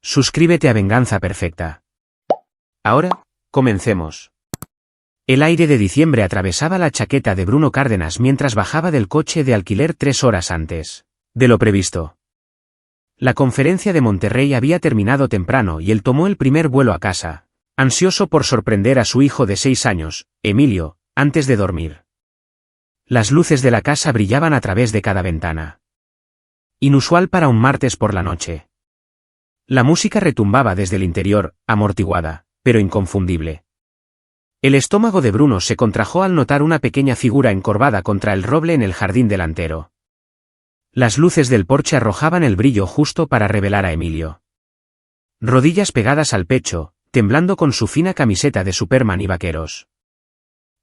Suscríbete a Venganza Perfecta. Ahora, comencemos. El aire de diciembre atravesaba la chaqueta de Bruno Cárdenas mientras bajaba del coche de alquiler 3 horas antes de lo previsto. La conferencia de Monterrey había terminado temprano y él tomó el primer vuelo a casa, ansioso por sorprender a su hijo de 6 años, Emilio, antes de dormir. Las luces de la casa brillaban a través de cada ventana. Inusual para un martes por la noche. La música retumbaba desde el interior, amortiguada, pero inconfundible. El estómago de Bruno se contrajo al notar una pequeña figura encorvada contra el roble en el jardín delantero. Las luces del porche arrojaban el brillo justo para revelar a Emilio. Rodillas pegadas al pecho, temblando con su fina camiseta de Superman y vaqueros.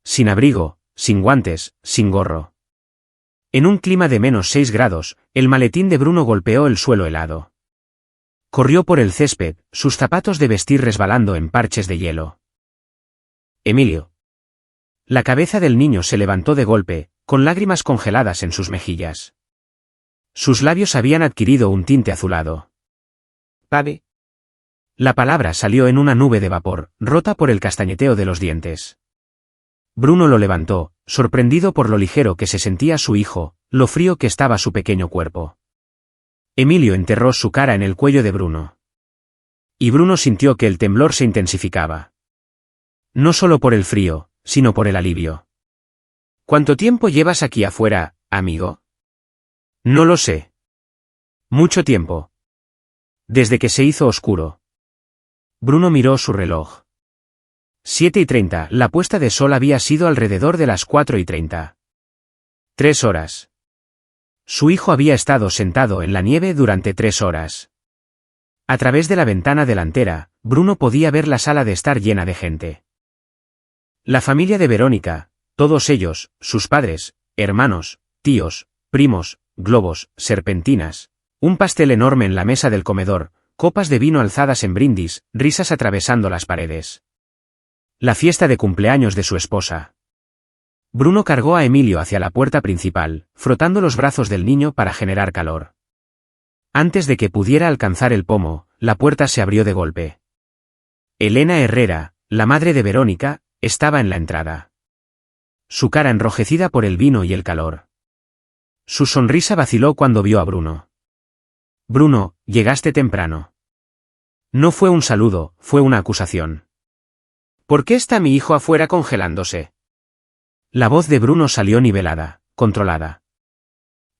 Sin abrigo, sin guantes, sin gorro. En un clima de -6 grados, el maletín de Bruno golpeó el suelo helado. Corrió por el césped, sus zapatos de vestir resbalando en parches de hielo. Emilio. La cabeza del niño se levantó de golpe, con lágrimas congeladas en sus mejillas. Sus labios habían adquirido un tinte azulado. «Papi». La palabra salió en una nube de vapor, rota por el castañeteo de los dientes. Bruno lo levantó, sorprendido por lo ligero que se sentía su hijo, lo frío que estaba su pequeño cuerpo. Emilio enterró su cara en el cuello de Bruno. Y Bruno sintió que el temblor se intensificaba. No solo por el frío, sino por el alivio. «¿Cuánto tiempo llevas aquí afuera, amigo?» «No lo sé. Mucho tiempo. Desde que se hizo oscuro». Bruno miró su reloj. 7:30, la puesta de sol había sido alrededor de las 4:30. 3 horas. Su hijo había estado sentado en la nieve durante 3 horas. A través de la ventana delantera, Bruno podía ver la sala de estar llena de gente. La familia de Verónica, todos ellos, sus padres, hermanos, tíos, primos, globos, serpentinas, un pastel enorme en la mesa del comedor, copas de vino alzadas en brindis, risas atravesando las paredes. La fiesta de cumpleaños de su esposa. Bruno cargó a Emilio hacia la puerta principal, frotando los brazos del niño para generar calor. Antes de que pudiera alcanzar el pomo, la puerta se abrió de golpe. Elena Herrera, la madre de Verónica, estaba en la entrada. Su cara enrojecida por el vino y el calor. Su sonrisa vaciló cuando vio a Bruno. «Bruno, llegaste temprano». No fue un saludo, fue una acusación. «¿Por qué está mi hijo afuera congelándose?» La voz de Bruno salió nivelada, controlada.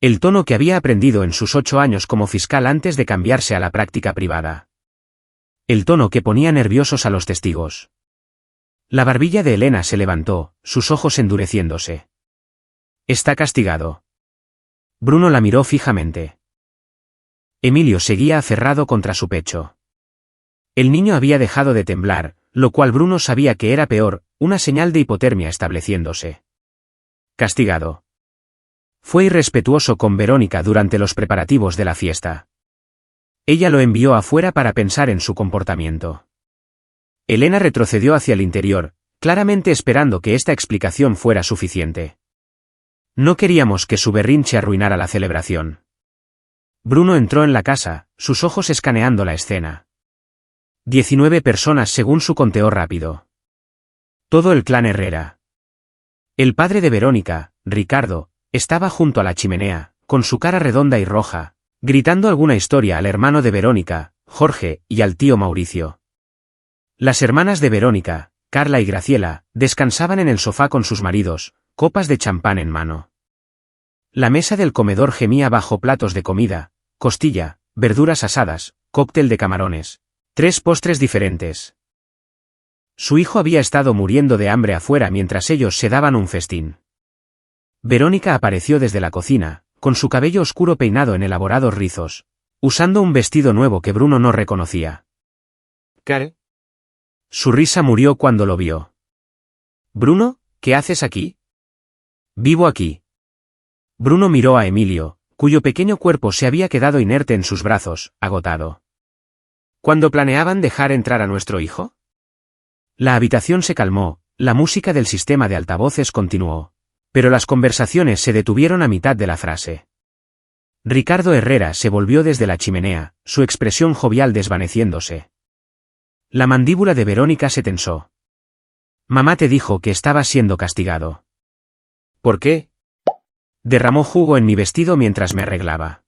El tono que había aprendido en sus 8 años como fiscal antes de cambiarse a la práctica privada. El tono que ponía nerviosos a los testigos. La barbilla de Elena se levantó, sus ojos endureciéndose. «Está castigado». Bruno la miró fijamente. Emilio seguía aferrado contra su pecho. El niño había dejado de temblar, lo cual Bruno sabía que era peor, una señal de hipotermia estableciéndose. Castigado. Fue irrespetuoso con Verónica durante los preparativos de la fiesta. Ella lo envió afuera para pensar en su comportamiento. Elena retrocedió hacia el interior, claramente esperando que esta explicación fuera suficiente. No queríamos que su berrinche arruinara la celebración. Bruno entró en la casa, sus ojos escaneando la escena. 19 personas según su conteo rápido. Todo el clan Herrera. El padre de Verónica, Ricardo, estaba junto a la chimenea, con su cara redonda y roja, gritando alguna historia al hermano de Verónica, Jorge, y al tío Mauricio. Las hermanas de Verónica, Carla y Graciela, descansaban en el sofá con sus maridos, copas de champán en mano. La mesa del comedor gemía bajo platos de comida, costilla, verduras asadas, cóctel de camarones, 3 postres diferentes. Su hijo había estado muriendo de hambre afuera mientras ellos se daban un festín. Verónica apareció desde la cocina, con su cabello oscuro peinado en elaborados rizos, usando un vestido nuevo que Bruno no reconocía. ¿Qué? Su risa murió cuando lo vio. «Bruno, ¿qué haces aquí?» «Vivo aquí». Bruno miró a Emilio, cuyo pequeño cuerpo se había quedado inerte en sus brazos, agotado. ¿Cuándo planeaban dejar entrar a nuestro hijo? La habitación se calmó, la música del sistema de altavoces continuó. Pero las conversaciones se detuvieron a mitad de la frase. Ricardo Herrera se volvió desde la chimenea, su expresión jovial desvaneciéndose. La mandíbula de Verónica se tensó. Mamá te dijo que estabas siendo castigado. ¿Por qué? Derramó jugo en mi vestido mientras me arreglaba.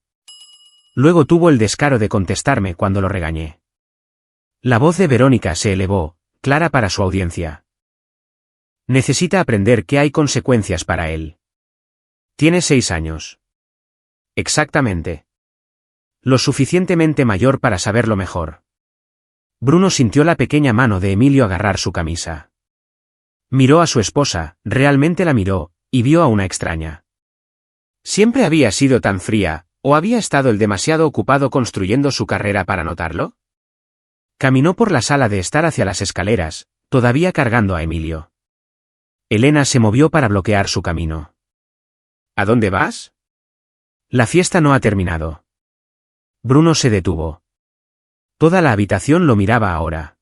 Luego tuvo el descaro de contestarme cuando lo regañé. La voz de Verónica se elevó, clara para su audiencia. Necesita aprender que hay consecuencias para él. Tiene 6 años. Exactamente. Lo suficientemente mayor para saberlo mejor. Bruno sintió la pequeña mano de Emilio agarrar su camisa. Miró a su esposa, realmente la miró, y vio a una extraña. ¿Siempre había sido tan fría, o había estado él demasiado ocupado construyendo su carrera para notarlo? Caminó por la sala de estar hacia las escaleras, todavía cargando a Emilio. Elena se movió para bloquear su camino. ¿A dónde vas? La fiesta no ha terminado. Bruno se detuvo. Toda la habitación lo miraba ahora.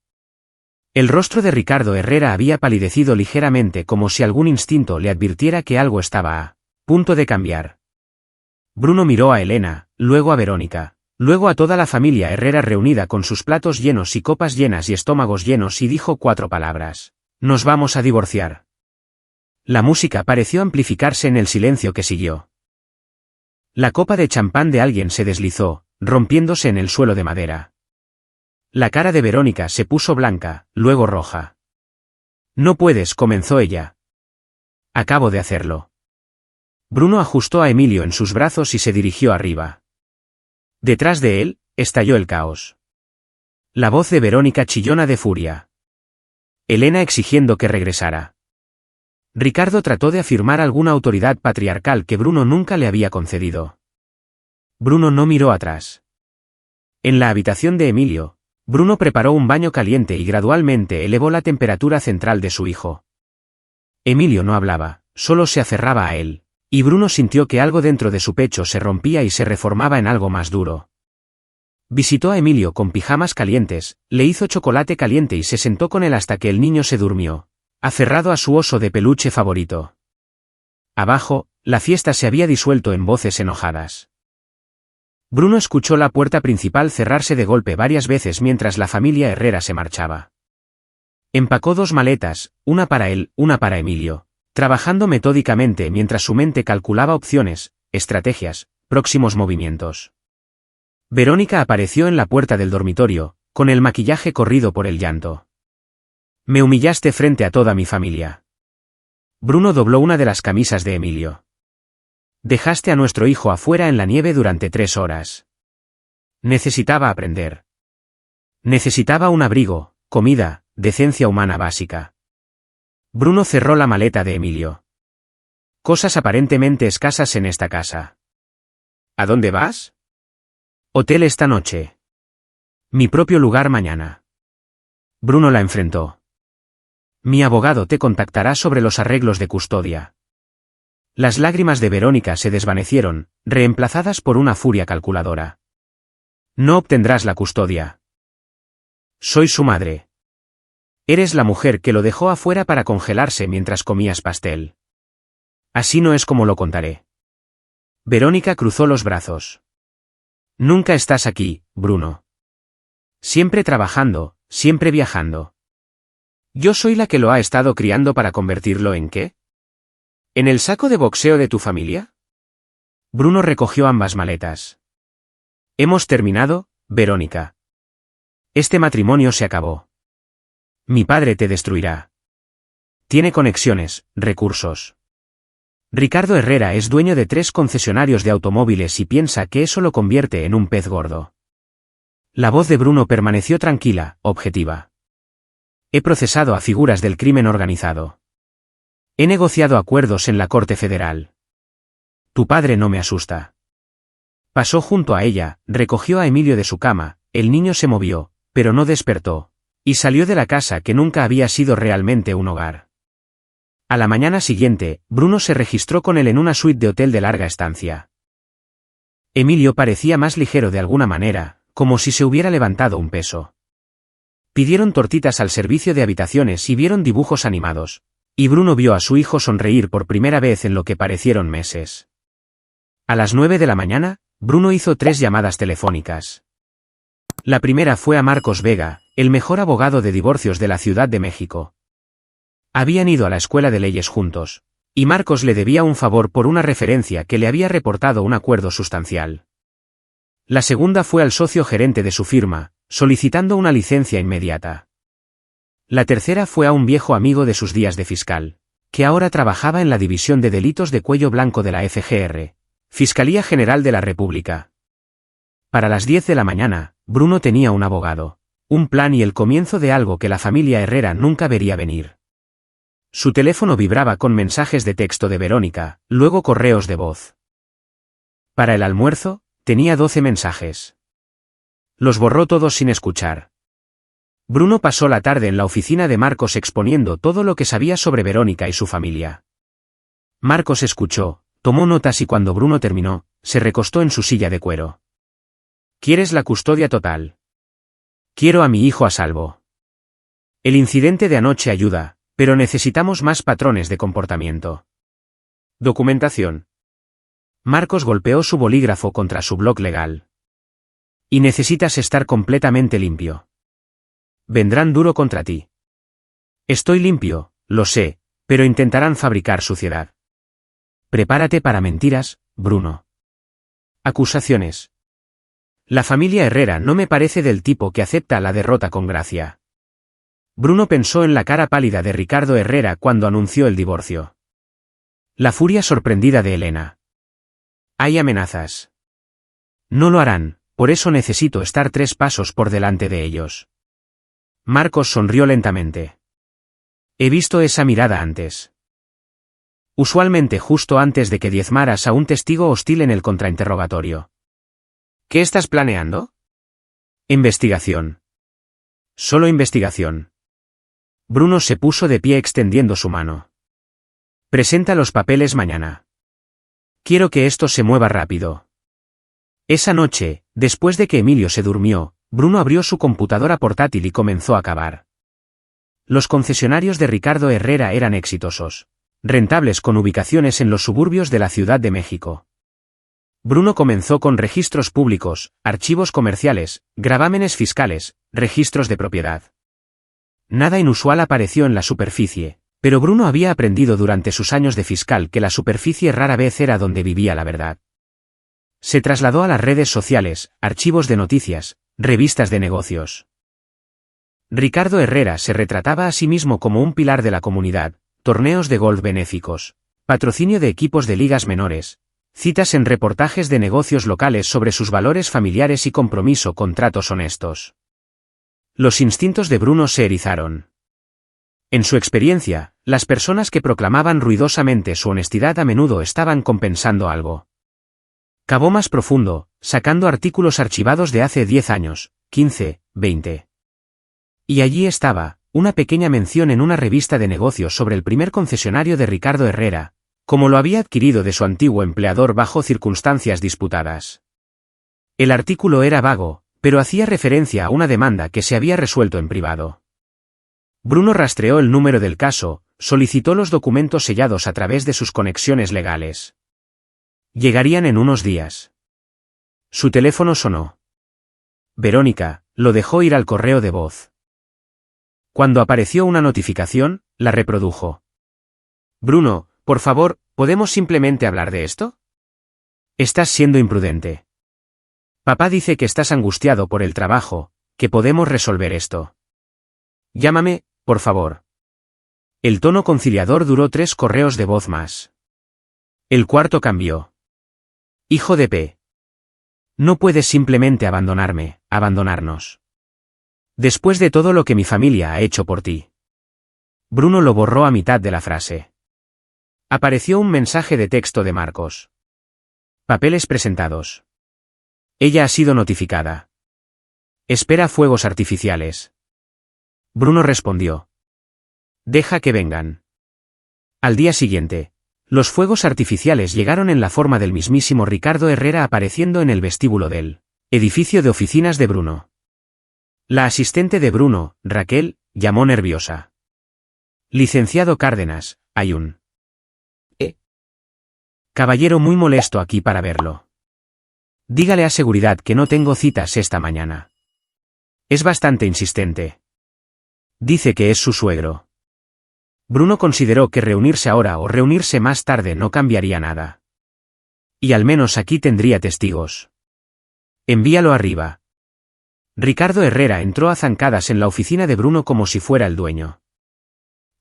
El rostro de Ricardo Herrera había palidecido ligeramente como si algún instinto le advirtiera que algo estaba a punto de cambiar. Bruno miró a Elena, luego a Verónica, luego a toda la familia Herrera reunida con sus platos llenos y copas llenas y estómagos llenos y dijo 4 palabras. Nos vamos a divorciar. La música pareció amplificarse en el silencio que siguió. La copa de champán de alguien se deslizó, rompiéndose en el suelo de madera. La cara de Verónica se puso blanca, luego roja. No puedes, comenzó ella. Acabo de hacerlo. Bruno ajustó a Emilio en sus brazos y se dirigió arriba. Detrás de él, estalló el caos. La voz de Verónica chillona de furia. Elena exigiendo que regresara. Ricardo trató de afirmar alguna autoridad patriarcal que Bruno nunca le había concedido. Bruno no miró atrás. En la habitación de Emilio, Bruno preparó un baño caliente y gradualmente elevó la temperatura central de su hijo. Emilio no hablaba, solo se aferraba a él, y Bruno sintió que algo dentro de su pecho se rompía y se reformaba en algo más duro. Visitó a Emilio con pijamas calientes, le hizo chocolate caliente y se sentó con él hasta que el niño se durmió, aferrado a su oso de peluche favorito. Abajo, la fiesta se había disuelto en voces enojadas. Bruno escuchó la puerta principal cerrarse de golpe varias veces mientras la familia Herrera se marchaba. Empacó 2 maletas, una para él, una para Emilio, trabajando metódicamente mientras su mente calculaba opciones, estrategias, próximos movimientos. Verónica apareció en la puerta del dormitorio, con el maquillaje corrido por el llanto. Me humillaste frente a toda mi familia. Bruno dobló una de las camisas de Emilio. Dejaste a nuestro hijo afuera en la nieve durante 3 horas. Necesitaba aprender. Necesitaba un abrigo, comida, decencia humana básica. Bruno cerró la maleta de Emilio. Cosas aparentemente escasas en esta casa. ¿A dónde vas? Hotel esta noche. Mi propio lugar mañana. Bruno la enfrentó. Mi abogado te contactará sobre los arreglos de custodia. Las lágrimas de Verónica se desvanecieron, reemplazadas por una furia calculadora. No obtendrás la custodia. Soy su madre. Eres la mujer que lo dejó afuera para congelarse mientras comías pastel. Así no es como lo contaré. Verónica cruzó los brazos. Nunca estás aquí, Bruno. Siempre trabajando, siempre viajando. ¿Yo soy la que lo ha estado criando para convertirlo en qué? ¿En el saco de boxeo de tu familia? Bruno recogió ambas maletas. Hemos terminado, Verónica. Este matrimonio se acabó. Mi padre te destruirá. Tiene conexiones, recursos. Ricardo Herrera es dueño de 3 concesionarios de automóviles y piensa que eso lo convierte en un pez gordo. La voz de Bruno permaneció tranquila, objetiva. He procesado a figuras del crimen organizado. He negociado acuerdos en la Corte Federal. Tu padre no me asusta. Pasó junto a ella, recogió a Emilio de su cama, el niño se movió, pero no despertó, y salió de la casa que nunca había sido realmente un hogar. A la mañana siguiente, Bruno se registró con él en una suite de hotel de larga estancia. Emilio parecía más ligero de alguna manera, como si se hubiera levantado un peso. Pidieron tortitas al servicio de habitaciones y vieron dibujos animados, y Bruno vio a su hijo sonreír por primera vez en lo que parecieron meses. A las 9 de la mañana, Bruno hizo 3 llamadas telefónicas. La primera fue a Marcos Vega, el mejor abogado de divorcios de la Ciudad de México. Habían ido a la escuela de leyes juntos, y Marcos le debía un favor por una referencia que le había reportado un acuerdo sustancial. La segunda fue al socio gerente de su firma, solicitando una licencia inmediata. La tercera fue a un viejo amigo de sus días de fiscal, que ahora trabajaba en la División de Delitos de Cuello Blanco de la FGR, Fiscalía General de la República. Para las 10 de la mañana, Bruno tenía un abogado, un plan y el comienzo de algo que la familia Herrera nunca vería venir. Su teléfono vibraba con mensajes de texto de Verónica, luego correos de voz. Para el almuerzo, tenía 12 mensajes. Los borró todos sin escuchar. Bruno pasó la tarde en la oficina de Marcos exponiendo todo lo que sabía sobre Verónica y su familia. Marcos escuchó, tomó notas y cuando Bruno terminó, se recostó en su silla de cuero. ¿Quieres la custodia total? Quiero a mi hijo a salvo. El incidente de anoche ayuda, pero necesitamos más patrones de comportamiento. Documentación. Marcos golpeó su bolígrafo contra su bloc legal. Y necesitas estar completamente limpio. Vendrán duro contra ti. Estoy limpio, lo sé, pero intentarán fabricar suciedad. Prepárate para mentiras, Bruno. Acusaciones. La familia Herrera no me parece del tipo que acepta la derrota con gracia. Bruno pensó en la cara pálida de Ricardo Herrera cuando anunció el divorcio. La furia sorprendida de Elena. Hay amenazas. No lo harán, por eso necesito estar 3 pasos por delante de ellos. Marcos sonrió lentamente. He visto esa mirada antes. Usualmente justo antes de que diezmaras a un testigo hostil en el contrainterrogatorio. ¿Qué estás planeando? Investigación. Solo investigación. Bruno se puso de pie extendiendo su mano. Presenta los papeles mañana. Quiero que esto se mueva rápido. Esa noche, después de que Emilio se durmió, Bruno abrió su computadora portátil y comenzó a cavar. Los concesionarios de Ricardo Herrera eran exitosos, rentables con ubicaciones en los suburbios de la Ciudad de México. Bruno comenzó con registros públicos, archivos comerciales, gravámenes fiscales, registros de propiedad. Nada inusual apareció en la superficie, pero Bruno había aprendido durante sus años de fiscal que la superficie rara vez era donde vivía la verdad. Se trasladó a las redes sociales, archivos de noticias, revistas de negocios. Ricardo Herrera se retrataba a sí mismo como un pilar de la comunidad, torneos de golf benéficos, patrocinio de equipos de ligas menores, citas en reportajes de negocios locales sobre sus valores familiares y compromiso con tratos honestos. Los instintos de Bruno se erizaron. En su experiencia, las personas que proclamaban ruidosamente su honestidad a menudo estaban compensando algo. Cavó más profundo, sacando artículos archivados de hace 10 años, 15, 20. Y allí estaba, una pequeña mención en una revista de negocios sobre el primer concesionario de Ricardo Herrera, como lo había adquirido de su antiguo empleador bajo circunstancias disputadas. El artículo era vago, pero hacía referencia a una demanda que se había resuelto en privado. Bruno rastreó el número del caso, solicitó los documentos sellados a través de sus conexiones legales. Llegarían en unos días. Su teléfono sonó. Verónica, lo dejó ir al correo de voz. Cuando apareció una notificación, la reprodujo. Bruno, por favor, ¿podemos simplemente hablar de esto? Estás siendo imprudente. Papá dice que estás angustiado por el trabajo, que podemos resolver esto. Llámame, por favor. El tono conciliador duró 3 correos de voz más. El cuarto cambió. Hijo de P. No puedes simplemente abandonarnos. Después de todo lo que mi familia ha hecho por ti. Bruno lo borró a mitad de la frase. Apareció un mensaje de texto de Marcos. Papeles presentados. Ella ha sido notificada. Espera fuegos artificiales. Bruno respondió. Deja que vengan. Al día siguiente, los fuegos artificiales llegaron en la forma del mismísimo Ricardo Herrera apareciendo en el vestíbulo del edificio de oficinas de Bruno. La asistente de Bruno, Raquel, llamó nerviosa. Licenciado Cárdenas, hay un caballero muy molesto aquí para verlo. Dígale a seguridad que no tengo citas esta mañana. Es bastante insistente. Dice que es su suegro. Bruno consideró que reunirse ahora o reunirse más tarde no cambiaría nada. Y al menos aquí tendría testigos. Envíalo arriba. Ricardo Herrera entró a zancadas en la oficina de Bruno como si fuera el dueño.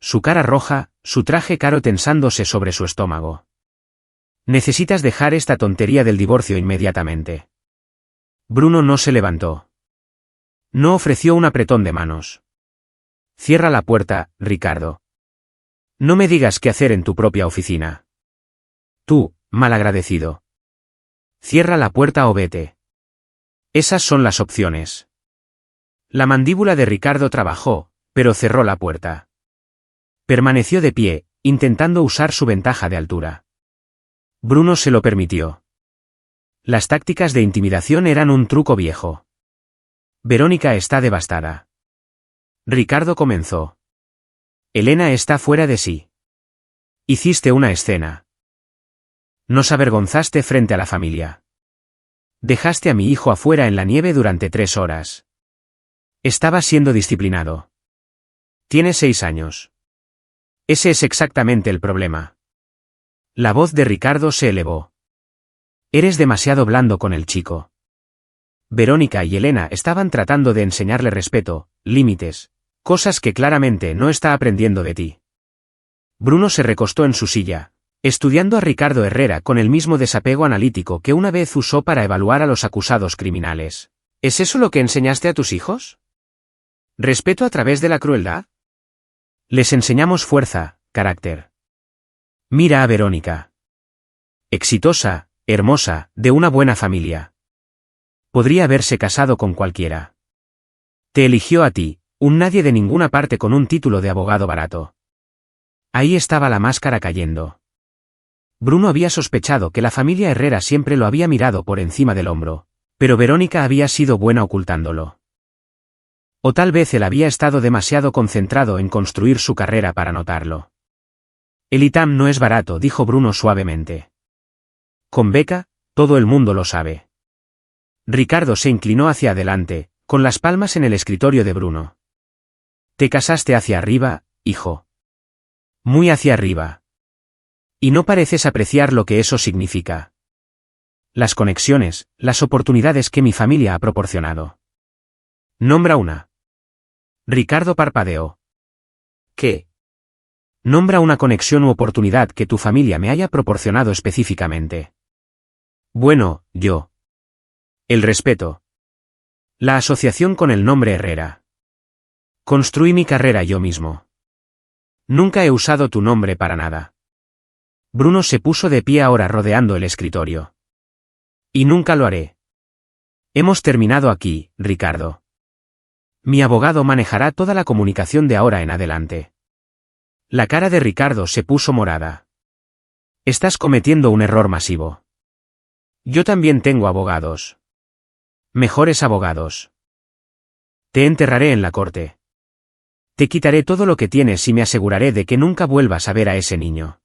Su cara roja, su traje caro tensándose sobre su estómago. Necesitas dejar esta tontería del divorcio inmediatamente. Bruno no se levantó. No ofreció un apretón de manos. Cierra la puerta, Ricardo. No me digas qué hacer en tu propia oficina. Tú, malagradecido. Cierra la puerta o vete. Esas son las opciones. La mandíbula de Ricardo trabajó, pero cerró la puerta. Permaneció de pie, intentando usar su ventaja de altura. Bruno se lo permitió. Las tácticas de intimidación eran un truco viejo. Verónica está devastada. Ricardo comenzó. Elena está fuera de sí. Hiciste una escena. Nos avergonzaste frente a la familia. Dejaste a mi hijo afuera en la nieve durante 3 horas. Estaba siendo disciplinado. Tiene 6 años. Ese es exactamente el problema. La voz de Ricardo se elevó. Eres demasiado blando con el chico. Verónica y Elena estaban tratando de enseñarle respeto, límites, cosas que claramente no está aprendiendo de ti. Bruno se recostó en su silla, estudiando a Ricardo Herrera con el mismo desapego analítico que una vez usó para evaluar a los acusados criminales. ¿Es eso lo que enseñaste a tus hijos? ¿Respeto a través de la crueldad? Les enseñamos fuerza, carácter. Mira a Verónica. Exitosa, hermosa, de una buena familia. Podría haberse casado con cualquiera. Te eligió a ti, un nadie de ninguna parte con un título de abogado barato. Ahí estaba la máscara cayendo. Bruno había sospechado que la familia Herrera siempre lo había mirado por encima del hombro, pero Verónica había sido buena ocultándolo. O tal vez él había estado demasiado concentrado en construir su carrera para notarlo. El ITAM no es barato, dijo Bruno suavemente. Con beca, todo el mundo lo sabe. Ricardo se inclinó hacia adelante, con las palmas en el escritorio de Bruno. Te casaste hacia arriba, hijo. Muy hacia arriba. Y no pareces apreciar lo que eso significa. Las conexiones, las oportunidades que mi familia ha proporcionado. Nombra una. Ricardo parpadeó. ¿Qué? Nombra una conexión u oportunidad que tu familia me haya proporcionado específicamente. Bueno, yo. El respeto. La asociación con el nombre Herrera. Construí mi carrera yo mismo. Nunca he usado tu nombre para nada. Bruno se puso de pie ahora rodeando el escritorio. Y nunca lo haré. Hemos terminado aquí, Ricardo. Mi abogado manejará toda la comunicación de ahora en adelante. La cara de Ricardo se puso morada. Estás cometiendo un error masivo. Yo también tengo abogados. Mejores abogados. Te enterraré en la corte. Te quitaré todo lo que tienes y me aseguraré de que nunca vuelvas a ver a ese niño.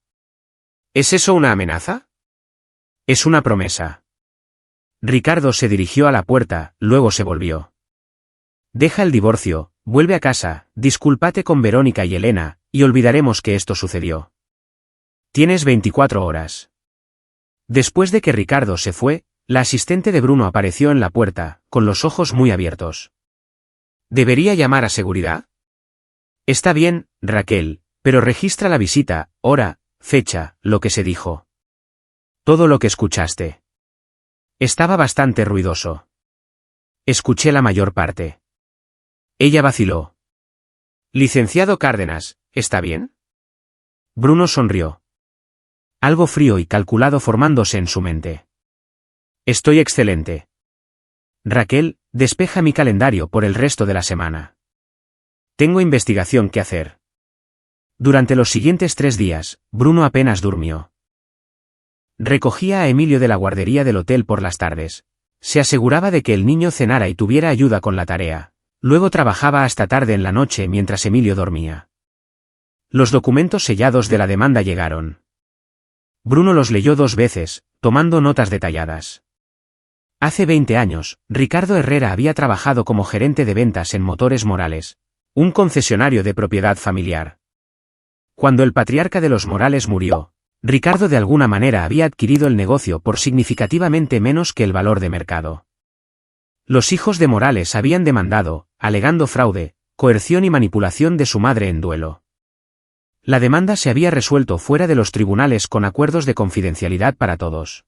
¿Es eso una amenaza? Es una promesa. Ricardo se dirigió a la puerta, luego se volvió. Deja el divorcio, vuelve a casa, discúlpate con Verónica y Elena, y olvidaremos que esto sucedió. Tienes 24 horas. Después de que Ricardo se fue, la asistente de Bruno apareció en la puerta, con los ojos muy abiertos. ¿Debería llamar a seguridad? Está bien, Raquel, pero registra la visita, hora, fecha, lo que se dijo. Todo lo que escuchaste. Estaba bastante ruidoso. Escuché la mayor parte. Ella vaciló. Licenciado Cárdenas, ¿está bien? Bruno sonrió. Algo frío y calculado formándose en su mente. Estoy excelente. Raquel, despeja mi calendario por el resto de la semana. Tengo investigación que hacer. Durante los siguientes 3 días, Bruno apenas durmió. Recogía a Emilio de la guardería del hotel por las tardes. Se aseguraba de que el niño cenara y tuviera ayuda con la tarea. Luego trabajaba hasta tarde en la noche mientras Emilio dormía. Los documentos sellados de la demanda llegaron. Bruno los leyó 2 veces, tomando notas detalladas. Hace 20 años, Ricardo Herrera había trabajado como gerente de ventas en Motores Morales, un concesionario de propiedad familiar. Cuando el patriarca de los Morales murió, Ricardo de alguna manera había adquirido el negocio por significativamente menos que el valor de mercado. Los hijos de Morales habían demandado, alegando fraude, coerción y manipulación de su madre en duelo. La demanda se había resuelto fuera de los tribunales con acuerdos de confidencialidad para todos.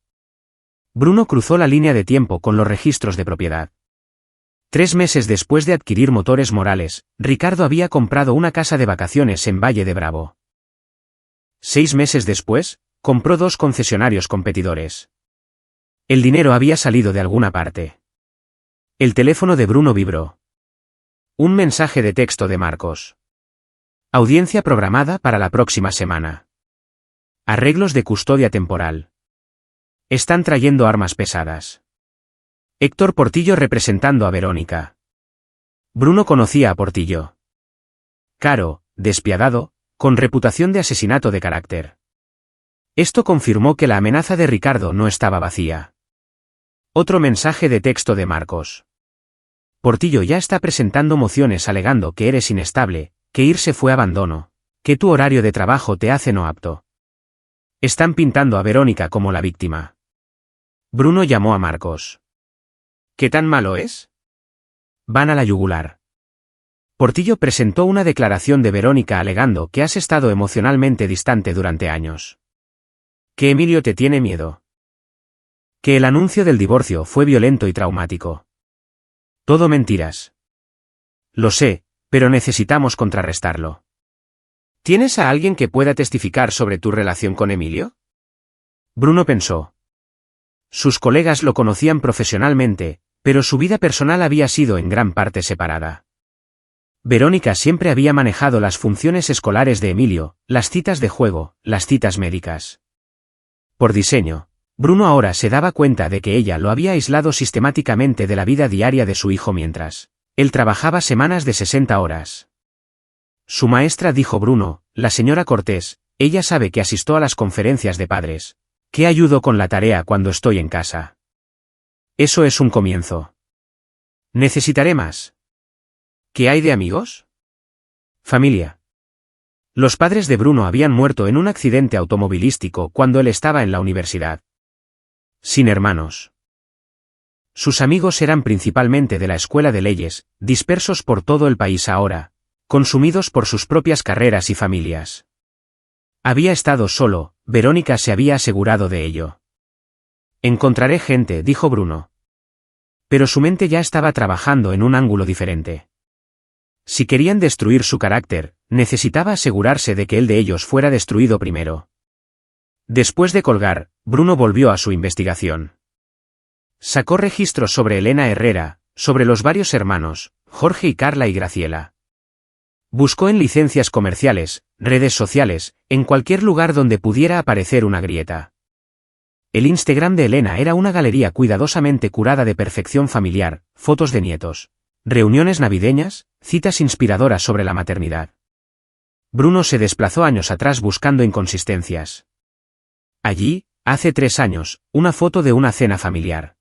Bruno cruzó la línea de tiempo con los registros de propiedad. 3 meses después de adquirir Motores Morales, Ricardo había comprado una casa de vacaciones en Valle de Bravo. 6 meses después, compró 2 concesionarios competidores. El dinero había salido de alguna parte. El teléfono de Bruno vibró. Un mensaje de texto de Marcos. Audiencia programada para la próxima semana. Arreglos de custodia temporal. Están trayendo armas pesadas. Héctor Portillo representando a Verónica. Bruno conocía a Portillo. Caro, despiadado, con reputación de asesinato de carácter. Esto confirmó que la amenaza de Ricardo no estaba vacía. Otro mensaje de texto de Marcos. Portillo ya está presentando mociones alegando que eres inestable, que irse fue abandono, que tu horario de trabajo te hace no apto. Están pintando a Verónica como la víctima. Bruno llamó a Marcos. ¿Qué tan malo es? Van a la yugular. Portillo presentó una declaración de Verónica alegando que has estado emocionalmente distante durante años. Que Emilio te tiene miedo. Que el anuncio del divorcio fue violento y traumático. Todo mentiras. Lo sé, pero necesitamos contrarrestarlo. ¿Tienes a alguien que pueda testificar sobre tu relación con Emilio? Bruno pensó. Sus colegas lo conocían profesionalmente, pero su vida personal había sido en gran parte separada. Verónica siempre había manejado las funciones escolares de Emilio, las citas de juego, las citas médicas. Por diseño, Bruno ahora se daba cuenta de que ella lo había aislado sistemáticamente de la vida diaria de su hijo mientras él trabajaba semanas de 60 horas. Su maestra, dijo Bruno, la señora Cortés, ella sabe que asisto a las conferencias de padres, que ayudo con la tarea cuando estoy en casa. Eso es un comienzo. Necesitaré más. ¿Qué hay de amigos? Familia. Los padres de Bruno habían muerto en un accidente automovilístico cuando él estaba en la universidad. Sin hermanos. Sus amigos eran principalmente de la escuela de leyes, dispersos por todo el país ahora, consumidos por sus propias carreras y familias. Había estado solo, Verónica se había asegurado de ello. Encontraré gente, dijo Bruno. Pero su mente ya estaba trabajando en un ángulo diferente. Si querían destruir su carácter, necesitaba asegurarse de que el de ellos fuera destruido primero. Después de colgar, Bruno volvió a su investigación. Sacó registros sobre Elena Herrera, sobre los varios hermanos, Jorge y Carla y Graciela. Buscó en licencias comerciales, redes sociales, en cualquier lugar donde pudiera aparecer una grieta. El Instagram de Elena era una galería cuidadosamente curada de perfección familiar, fotos de nietos, reuniones navideñas, citas inspiradoras sobre la maternidad. Bruno se desplazó años atrás buscando inconsistencias. Allí, hace 3 años, una foto de una cena familiar.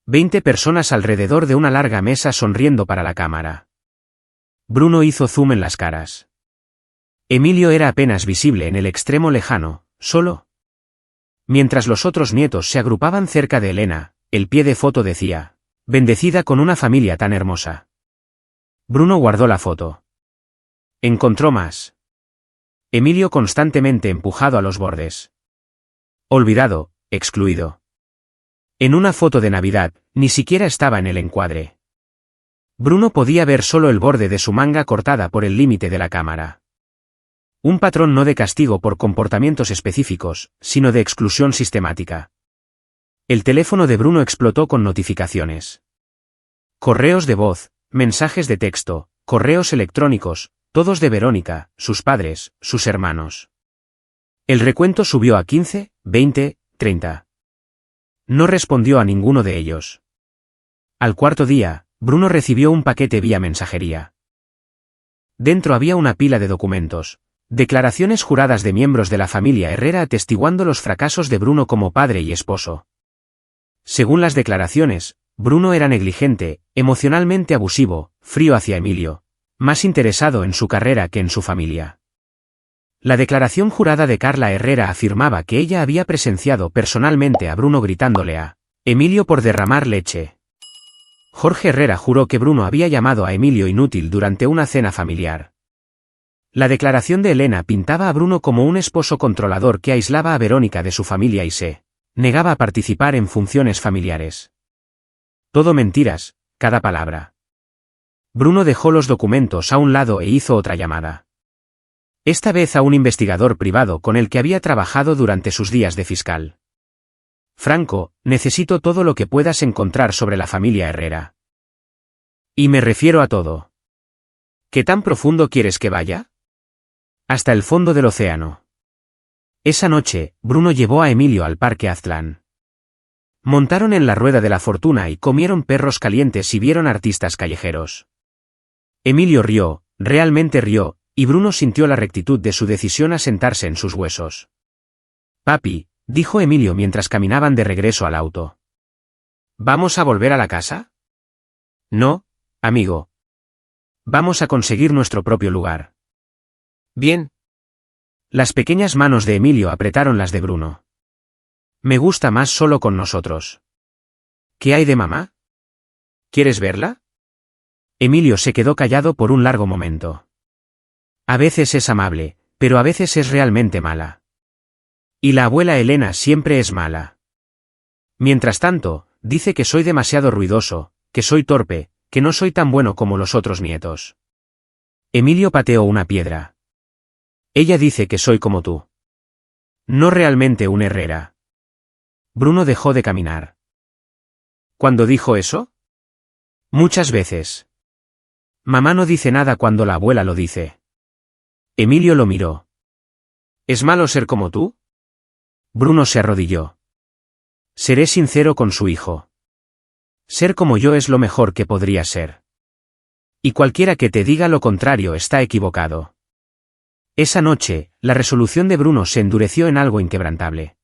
20 personas alrededor de una larga mesa sonriendo para la cámara. Bruno hizo zoom en las caras. Emilio era apenas visible en el extremo lejano, solo. Mientras los otros nietos se agrupaban cerca de Elena, el pie de foto decía, bendecida con una familia tan hermosa. Bruno guardó la foto. Encontró más. Emilio constantemente empujado a los bordes. Olvidado, excluido. En una foto de Navidad, ni siquiera estaba en el encuadre. Bruno podía ver solo el borde de su manga cortada por el límite de la cámara. Un patrón no de castigo por comportamientos específicos, sino de exclusión sistemática. El teléfono de Bruno explotó con notificaciones. Correos de voz, mensajes de texto, correos electrónicos, todos de Verónica, sus padres, sus hermanos. El recuento subió a 15, 20, 30. No respondió a ninguno de ellos. Al cuarto día, Bruno recibió un paquete vía mensajería. Dentro había una pila de documentos, declaraciones juradas de miembros de la familia Herrera atestiguando los fracasos de Bruno como padre y esposo. Según las declaraciones, Bruno era negligente, emocionalmente abusivo, frío hacia Emilio, más interesado en su carrera que en su familia. La declaración jurada de Carla Herrera afirmaba que ella había presenciado personalmente a Bruno gritándole a Emilio por derramar leche. Jorge Herrera juró que Bruno había llamado a Emilio inútil durante una cena familiar. La declaración de Elena pintaba a Bruno como un esposo controlador que aislaba a Verónica de su familia y se negaba a participar en funciones familiares. Todo mentiras, cada palabra. Bruno dejó los documentos a un lado e hizo otra llamada. Esta vez a un investigador privado con el que había trabajado durante sus días de fiscal. Franco, necesito todo lo que puedas encontrar sobre la familia Herrera. Y me refiero a todo. ¿Qué tan profundo quieres que vaya? Hasta el fondo del océano. Esa noche, Bruno llevó a Emilio al Parque Aztlán. Montaron en la rueda de la fortuna y comieron perros calientes y vieron artistas callejeros. Emilio rió, realmente rió, y Bruno sintió la rectitud de su decisión a sentarse en sus huesos. Papi, dijo Emilio mientras caminaban de regreso al auto. ¿Vamos a volver a la casa? No, amigo. Vamos a conseguir nuestro propio lugar. Bien. Las pequeñas manos de Emilio apretaron las de Bruno. Me gusta más solo con nosotros. ¿Qué hay de mamá? ¿Quieres verla? Emilio se quedó callado por un largo momento. A veces es amable, pero a veces es realmente mala. Y la abuela Elena siempre es mala. Mientras tanto, dice que soy demasiado ruidoso, que soy torpe, que no soy tan bueno como los otros nietos. Emilio pateó una piedra. Ella dice que soy como tú. No realmente un Herrera. Bruno dejó de caminar. ¿Cuándo dijo eso? Muchas veces. Mamá no dice nada cuando la abuela lo dice. Emilio lo miró. ¿Es malo ser como tú? Bruno se arrodilló. Seré sincero con su hijo. Ser como yo es lo mejor que podría ser. Y cualquiera que te diga lo contrario está equivocado. Esa noche, la resolución de Bruno se endureció en algo inquebrantable.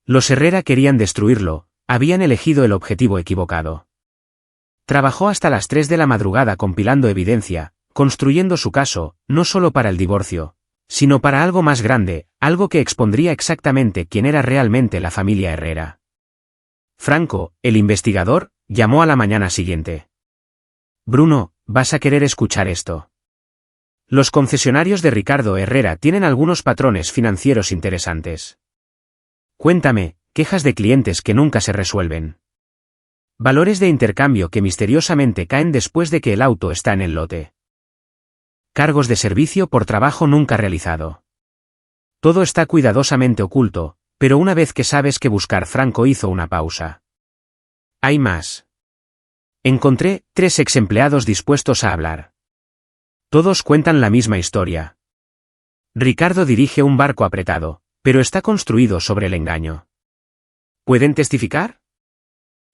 Los Herrera querían destruirlo, habían elegido el objetivo equivocado. Trabajó hasta las 3 de la madrugada compilando evidencia, construyendo su caso, no solo para el divorcio, sino para algo más grande, algo que expondría exactamente quién era realmente la familia Herrera. Franco, el investigador, llamó a la mañana siguiente. Bruno, vas a querer escuchar esto. Los concesionarios de Ricardo Herrera tienen algunos patrones financieros interesantes. Cuéntame, quejas de clientes que nunca se resuelven. Valores de intercambio que misteriosamente caen después de que el auto está en el lote. Cargos de servicio por trabajo nunca realizado. Todo está cuidadosamente oculto, pero una vez que sabes qué buscar, Franco hizo una pausa. Hay más. Encontré 3 exempleados dispuestos a hablar. Todos cuentan la misma historia. Ricardo dirige un barco apretado, pero está construido sobre el engaño. ¿Pueden testificar?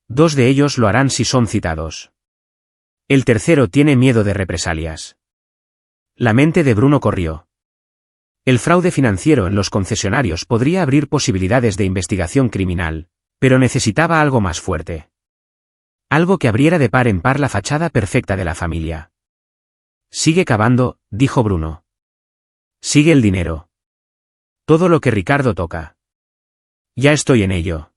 2 de ellos lo harán si son citados. El tercero tiene miedo de represalias. La mente de Bruno corrió. El fraude financiero en los concesionarios podría abrir posibilidades de investigación criminal, pero necesitaba algo más fuerte. Algo que abriera de par en par la fachada perfecta de la familia. Sigue cavando, dijo Bruno. Sigue el dinero. Todo lo que Ricardo toca. Ya estoy en ello.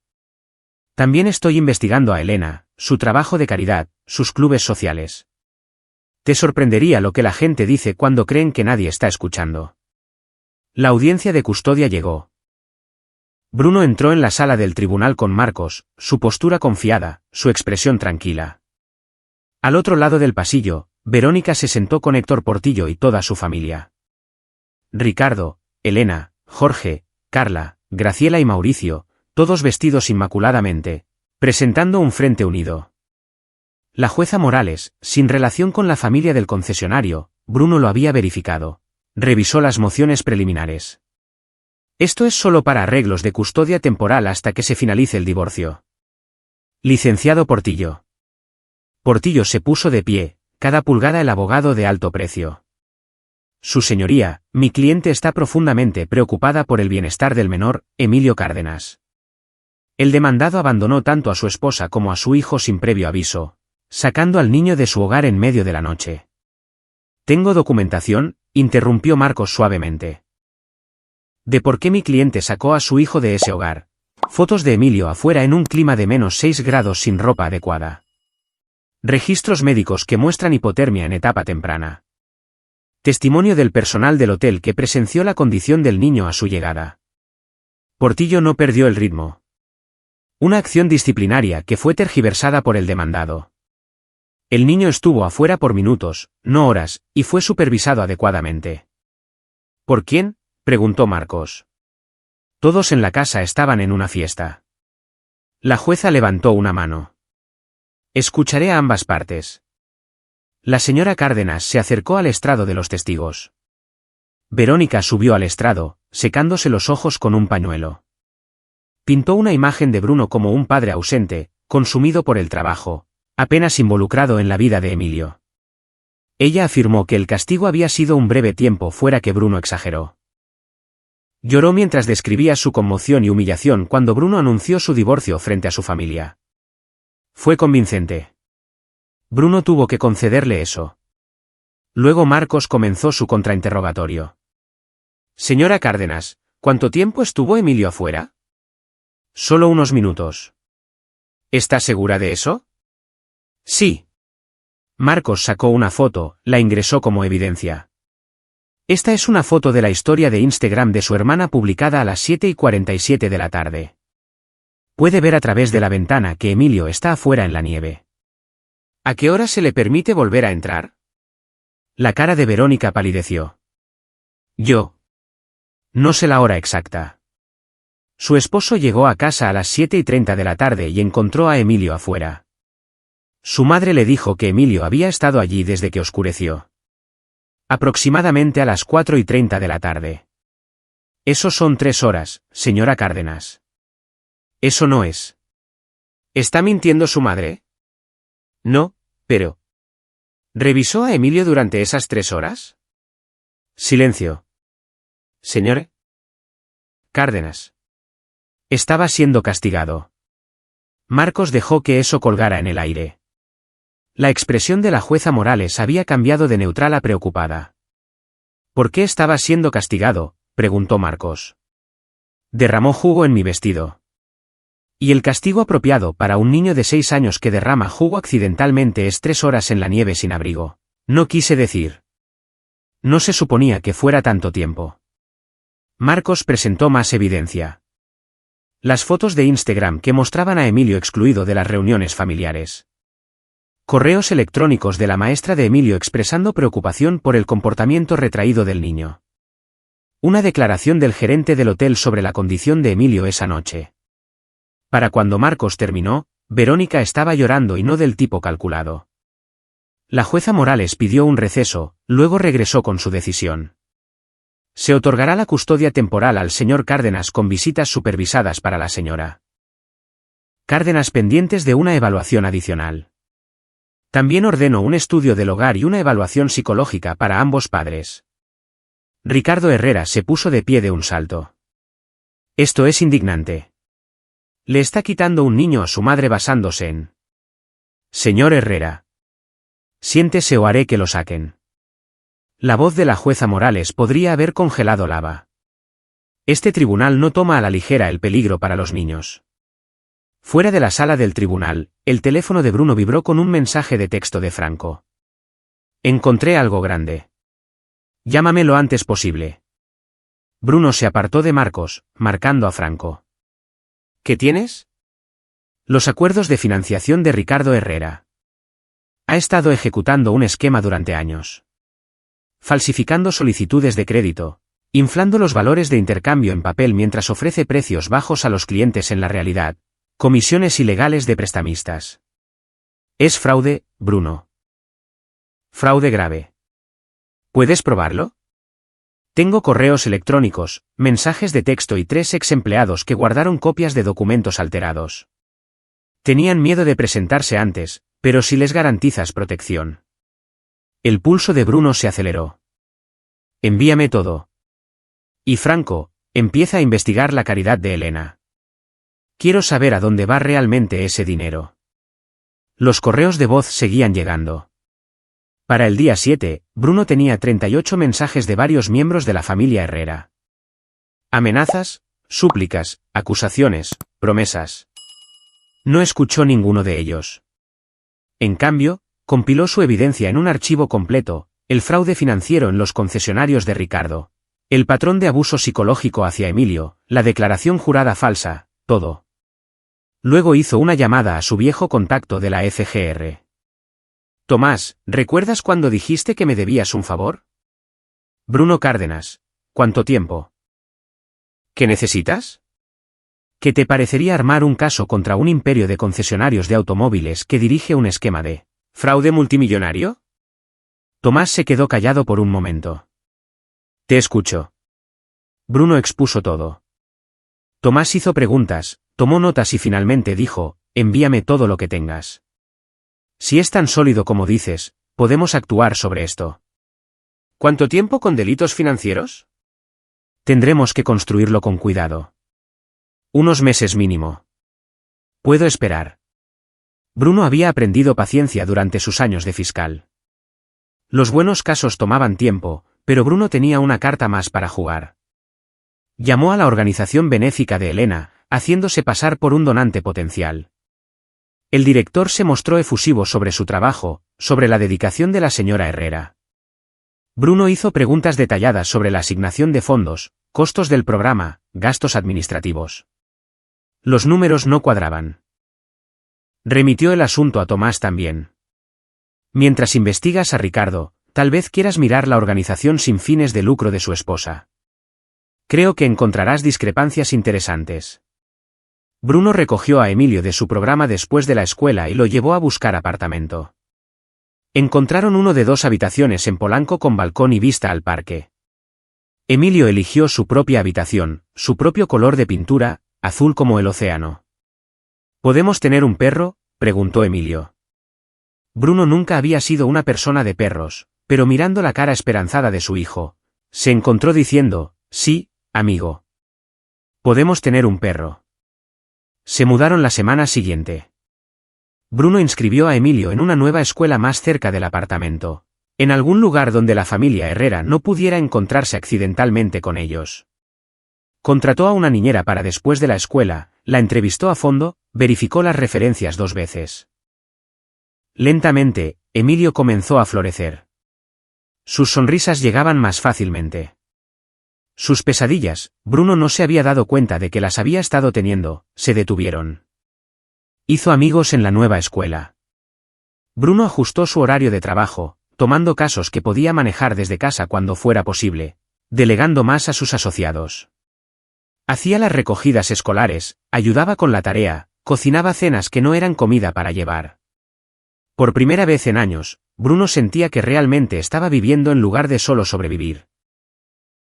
También estoy investigando a Elena, su trabajo de caridad, sus clubes sociales. Te sorprendería lo que la gente dice cuando creen que nadie está escuchando. La audiencia de custodia llegó. Bruno entró en la sala del tribunal con Marcos, su postura confiada, su expresión tranquila. Al otro lado del pasillo, Verónica se sentó con Héctor Portillo y toda su familia. Ricardo, Elena, Jorge, Carla, Graciela y Mauricio, todos vestidos inmaculadamente, presentando un frente unido. La jueza Morales, sin relación con la familia del concesionario, Bruno lo había verificado. Revisó las mociones preliminares. Esto es solo para arreglos de custodia temporal hasta que se finalice el divorcio. Licenciado Portillo. Portillo se puso de pie, cada pulgada el abogado de alto precio. Su señoría, mi cliente está profundamente preocupada por el bienestar del menor, Emilio Cárdenas. El demandado abandonó tanto a su esposa como a su hijo sin previo aviso, sacando al niño de su hogar en medio de la noche. «Tengo documentación», interrumpió Marcos suavemente. «¿De por qué mi cliente sacó a su hijo de ese hogar? Fotos de Emilio afuera en un clima de -6 grados sin ropa adecuada. Registros médicos que muestran hipotermia en etapa temprana. Testimonio del personal del hotel que presenció la condición del niño a su llegada». Portillo no perdió el ritmo. Una acción disciplinaria que fue tergiversada por el demandado. El niño estuvo afuera por minutos, no horas, y fue supervisado adecuadamente. ¿Por quién?, preguntó Marcos. Todos en la casa estaban en una fiesta. La jueza levantó una mano. Escucharé a ambas partes. La señora Cárdenas se acercó al estrado de los testigos. Verónica subió al estrado, secándose los ojos con un pañuelo. Pintó una imagen de Bruno como un padre ausente, consumido por el trabajo, apenas involucrado en la vida de Emilio. Ella afirmó que el castigo había sido un breve tiempo fuera que Bruno exageró. Lloró mientras describía su conmoción y humillación cuando Bruno anunció su divorcio frente a su familia. Fue convincente. Bruno tuvo que concederle eso. Luego Marcos comenzó su contrainterrogatorio. Señora Cárdenas, ¿cuánto tiempo estuvo Emilio afuera? Solo unos minutos. ¿Está segura de eso? Sí. Marcos sacó una foto, la ingresó como evidencia. Esta es una foto de la historia de Instagram de su hermana publicada a las 7:47 de la tarde. Puede ver a través de la ventana que Emilio está afuera en la nieve. ¿A qué hora se le permite volver a entrar? La cara de Verónica palideció. Yo. No sé la hora exacta. Su esposo llegó a casa a las 7:30 de la tarde y encontró a Emilio afuera. Su madre le dijo que Emilio había estado allí desde que oscureció. Aproximadamente a las 4:30 de la tarde. Eso son 3 horas, señora Cárdenas. Eso no es. ¿Está mintiendo su madre? No, pero... ¿Revisó a Emilio durante esas 3 horas? Silencio. Señor Cárdenas. Estaba siendo castigado. Marcos dejó que eso colgara en el aire. La expresión de la jueza Morales había cambiado de neutral a preocupada. ¿Por qué estaba siendo castigado?, preguntó Marcos. Derramó jugo en mi vestido. Y el castigo apropiado para un niño de 6 años que derrama jugo accidentalmente es 3 horas en la nieve sin abrigo. No quise decir. No se suponía que fuera tanto tiempo. Marcos presentó más evidencia. Las fotos de Instagram que mostraban a Emilio excluido de las reuniones familiares. Correos electrónicos de la maestra de Emilio expresando preocupación por el comportamiento retraído del niño. Una declaración del gerente del hotel sobre la condición de Emilio esa noche. Para cuando Marcos terminó, Verónica estaba llorando y no del tipo calculado. La jueza Morales pidió un receso, luego regresó con su decisión. Se otorgará la custodia temporal al señor Cárdenas con visitas supervisadas para la señora Cárdenas pendientes de una evaluación adicional. También ordenó un estudio del hogar y una evaluación psicológica para ambos padres. Ricardo Herrera se puso de pie de un salto. Esto es indignante. Le está quitando un niño a su madre basándose en... Señor Herrera. Siéntese o haré que lo saquen. La voz de la jueza Morales podría haber congelado lava. Este tribunal no toma a la ligera el peligro para los niños. Fuera de la sala del tribunal, el teléfono de Bruno vibró con un mensaje de texto de Franco. Encontré algo grande. Llámame lo antes posible. Bruno se apartó de Marcos, marcando a Franco. ¿Qué tienes? Los acuerdos de financiación de Ricardo Herrera. Ha estado ejecutando un esquema durante años. Falsificando solicitudes de crédito, inflando los valores de intercambio en papel mientras ofrece precios bajos a los clientes en la realidad. Comisiones ilegales de prestamistas. Es fraude, Bruno. Fraude grave. ¿Puedes probarlo? Tengo correos electrónicos, mensajes de texto y 3 ex empleados que guardaron copias de documentos alterados. Tenían miedo de presentarse antes, pero si les garantizas protección. El pulso de Bruno se aceleró. Envíame todo. Y Franco, empieza a investigar la caridad de Elena. Quiero saber a dónde va realmente ese dinero. Los correos de voz seguían llegando. Para el día 7, Bruno tenía 38 mensajes de varios miembros de la familia Herrera. Amenazas, súplicas, acusaciones, promesas. No escuchó ninguno de ellos. En cambio, compiló su evidencia en un archivo completo: el fraude financiero en los concesionarios de Ricardo, el patrón de abuso psicológico hacia Emilio, la declaración jurada falsa, todo. Luego hizo una llamada a su viejo contacto de la FGR. Tomás, ¿recuerdas cuando dijiste que me debías un favor? Bruno Cárdenas. ¿Cuánto tiempo? ¿Qué necesitas? ¿Qué te parecería armar un caso contra un imperio de concesionarios de automóviles que dirige un esquema de fraude multimillonario? Tomás se quedó callado por un momento. Te escucho. Bruno expuso todo. Tomás hizo preguntas, tomó notas y finalmente dijo: envíame todo lo que tengas. Si es tan sólido como dices, podemos actuar sobre esto. ¿Cuánto tiempo con delitos financieros? Tendremos que construirlo con cuidado. Unos meses mínimo. Puedo esperar. Bruno había aprendido paciencia durante sus años de fiscal. Los buenos casos tomaban tiempo, pero Bruno tenía una carta más para jugar. Llamó a la organización benéfica de Elena, haciéndose pasar por un donante potencial. El director se mostró efusivo sobre su trabajo, sobre la dedicación de la señora Herrera. Bruno hizo preguntas detalladas sobre la asignación de fondos, costos del programa, gastos administrativos. Los números no cuadraban. Remitió el asunto a Tomás también. Mientras investigas a Ricardo, tal vez quieras mirar la organización sin fines de lucro de su esposa. Creo que encontrarás discrepancias interesantes. Bruno recogió a Emilio de su programa después de la escuela y lo llevó a buscar apartamento. Encontraron uno de 2 habitaciones en Polanco con balcón y vista al parque. Emilio eligió su propia habitación, su propio color de pintura, azul como el océano. ¿Podemos tener un perro?, preguntó Emilio. Bruno nunca había sido una persona de perros, pero mirando la cara esperanzada de su hijo, se encontró diciendo: sí, amigo. Podemos tener un perro. Se mudaron la semana siguiente. Bruno inscribió a Emilio en una nueva escuela más cerca del apartamento, en algún lugar donde la familia Herrera no pudiera encontrarse accidentalmente con ellos. Contrató a una niñera para después de la escuela, la entrevistó a fondo, verificó las referencias 2 veces. Lentamente, Emilio comenzó a florecer. Sus sonrisas llegaban más fácilmente. Sus pesadillas, Bruno no se había dado cuenta de que las había estado teniendo, se detuvieron. Hizo amigos en la nueva escuela. Bruno ajustó su horario de trabajo, tomando casos que podía manejar desde casa cuando fuera posible, delegando más a sus asociados. Hacía las recogidas escolares, ayudaba con la tarea, cocinaba cenas que no eran comida para llevar. Por primera vez en años, Bruno sentía que realmente estaba viviendo en lugar de solo sobrevivir.